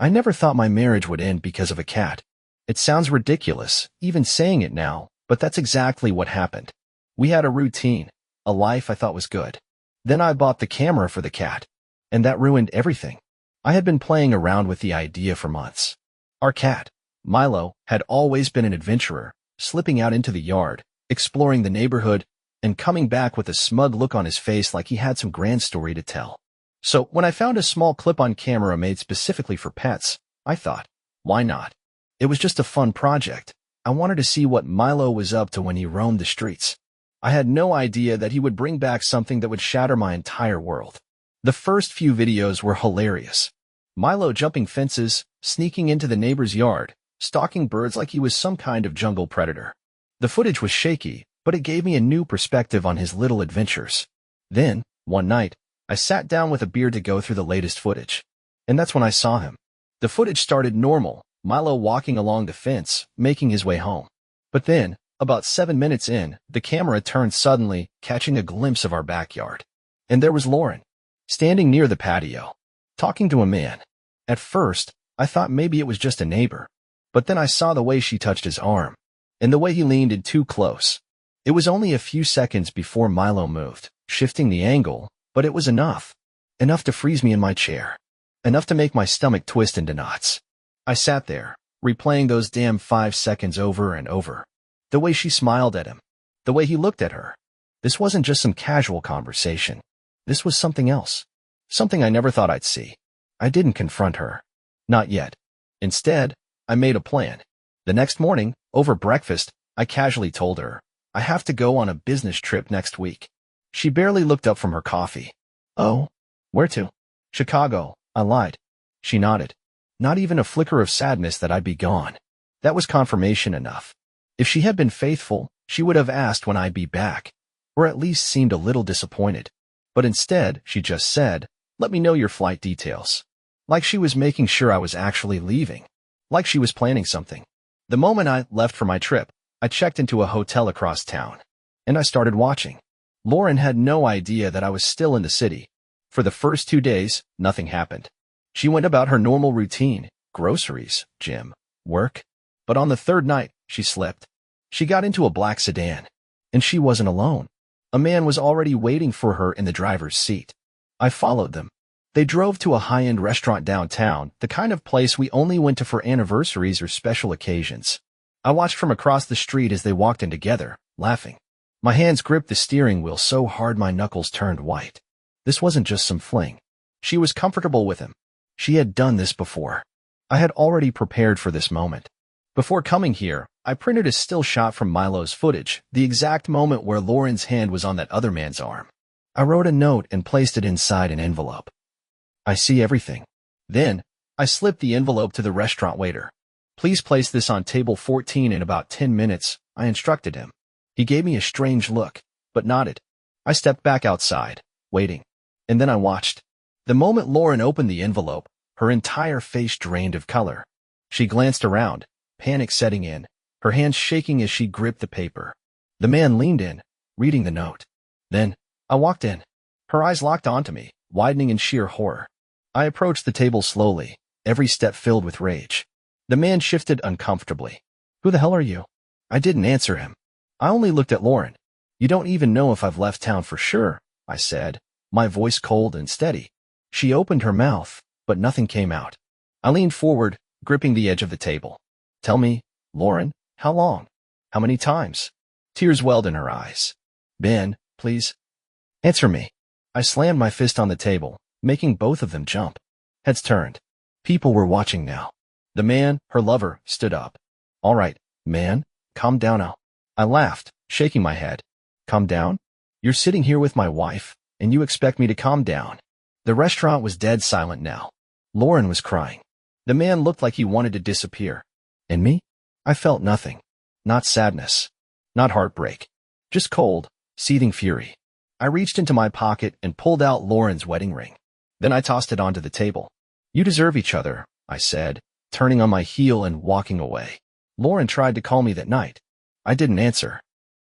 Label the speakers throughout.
Speaker 1: I never thought my marriage would end because of a cat. It sounds ridiculous, even saying it now, but that's exactly what happened. We had a routine, a life I thought was good. Then I bought the camera for the cat, and that ruined everything. I had been playing around with the idea for months. Our cat, Milo, had always been an adventurer, slipping out into the yard, exploring the neighborhood, and coming back with a smug look on his face like he had some grand story to tell. So when I found a small clip-on camera made specifically for pets, I thought, why not? It was just a fun project. I wanted to see what Milo was up to when he roamed the streets. I had no idea that he would bring back something that would shatter my entire world. The first few videos were hilarious. Milo jumping fences, sneaking into the neighbor's yard, stalking birds like he was some kind of jungle predator. The footage was shaky, but it gave me a new perspective on his little adventures. Then, one night, I sat down with a beer to go through the latest footage. And that's when I saw him. The footage started normal, Milo walking along the fence, making his way home. But then, about 7 minutes in, the camera turned suddenly, catching a glimpse of our backyard. And there was Lauren, standing near the patio, talking to a man. At first, I thought maybe it was just a neighbor. But then I saw the way she touched his arm, and the way he leaned in too close. It was only a few seconds before Milo moved, shifting the angle, but it was enough. Enough to freeze me in my chair. Enough to make my stomach twist into knots. I sat there, replaying those damn 5 seconds over and over. The way she smiled at him. The way he looked at her. This wasn't just some casual conversation. This was something else. Something I never thought I'd see. I didn't confront her. Not yet. Instead, I made a plan. The next morning, over breakfast, I casually told her, I have to go on a business trip next week. She barely looked up from her coffee. Oh? Where to? Chicago, I lied. She nodded. Not even a flicker of sadness that I'd be gone. That was confirmation enough. If she had been faithful, she would have asked when I'd be back, or at least seemed a little disappointed. But instead, she just said, let me know your flight details. Like she was making sure I was actually leaving. Like she was planning something. The moment I left for my trip, I checked into a hotel across town. And I started watching. Lauren had no idea that I was still in the city. For the first 2 days, nothing happened. She went about her normal routine, groceries, gym, work. But on the third night, she slipped. She got into a black sedan. And she wasn't alone. A man was already waiting for her in the driver's seat. I followed them. They drove to a high-end restaurant downtown, the kind of place we only went to for anniversaries or special occasions. I watched from across the street as they walked in together, laughing. My hands gripped the steering wheel so hard my knuckles turned white. This wasn't just some fling. She was comfortable with him. She had done this before. I had already prepared for this moment. Before coming here, I printed a still shot from Milo's footage, the exact moment where Lauren's hand was on that other man's arm. I wrote a note and placed it inside an envelope. I see everything. Then, I slipped the envelope to the restaurant waiter. Please place this on table 14 in about 10 minutes, I instructed him. He gave me a strange look, but nodded. I stepped back outside, waiting. And then I watched. The moment Lauren opened the envelope, her entire face drained of color. She glanced around, panic setting in, her hands shaking as she gripped the paper. The man leaned in, reading the note. Then, I walked in. Her eyes locked onto me, widening in sheer horror. I approached the table slowly, every step filled with rage. The man shifted uncomfortably. Who the hell are you? I didn't answer him. I only looked at Lauren. You don't even know if I've left town for sure, I said, my voice cold and steady. She opened her mouth, but nothing came out. I leaned forward, gripping the edge of the table. Tell me, Lauren, how long? How many times? Tears welled in her eyes. Ben, please. Answer me. I slammed my fist on the table, making both of them jump. Heads turned. People were watching now. The man, her lover, stood up. All right, man, calm down now. I laughed, shaking my head. Calm down? You're sitting here with my wife, and you expect me to calm down. The restaurant was dead silent now. Lauren was crying. The man looked like he wanted to disappear. And me? I felt nothing. Not sadness. Not heartbreak. Just cold, seething fury. I reached into my pocket and pulled out Lauren's wedding ring. Then I tossed it onto the table. You deserve each other, I said, turning on my heel and walking away. Lauren tried to call me that night. I didn't answer.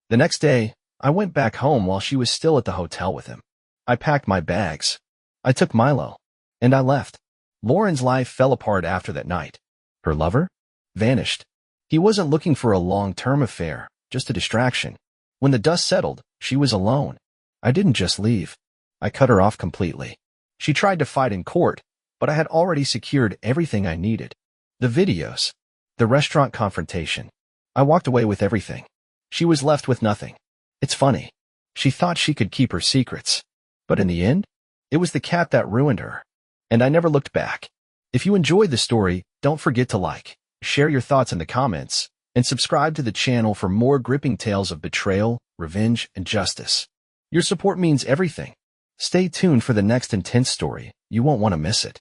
Speaker 1: The next day, I went back home while she was still at the hotel with him. I packed my bags. I took Milo. And I left. Lauren's life fell apart after that night. Her lover? Vanished. He wasn't looking for a long-term affair, just a distraction. When the dust settled, she was alone. I didn't just leave. I cut her off completely. She tried to fight in court, but I had already secured everything I needed. The videos. The restaurant confrontation. I walked away with everything. She was left with nothing. It's funny. She thought she could keep her secrets. But in the end, it was the cat that ruined her. And I never looked back. If you enjoyed the story, don't forget to like, share your thoughts in the comments, and subscribe to the channel for more gripping tales of betrayal, revenge, and justice. Your support means everything. Stay tuned for the next intense story. You won't want to miss it.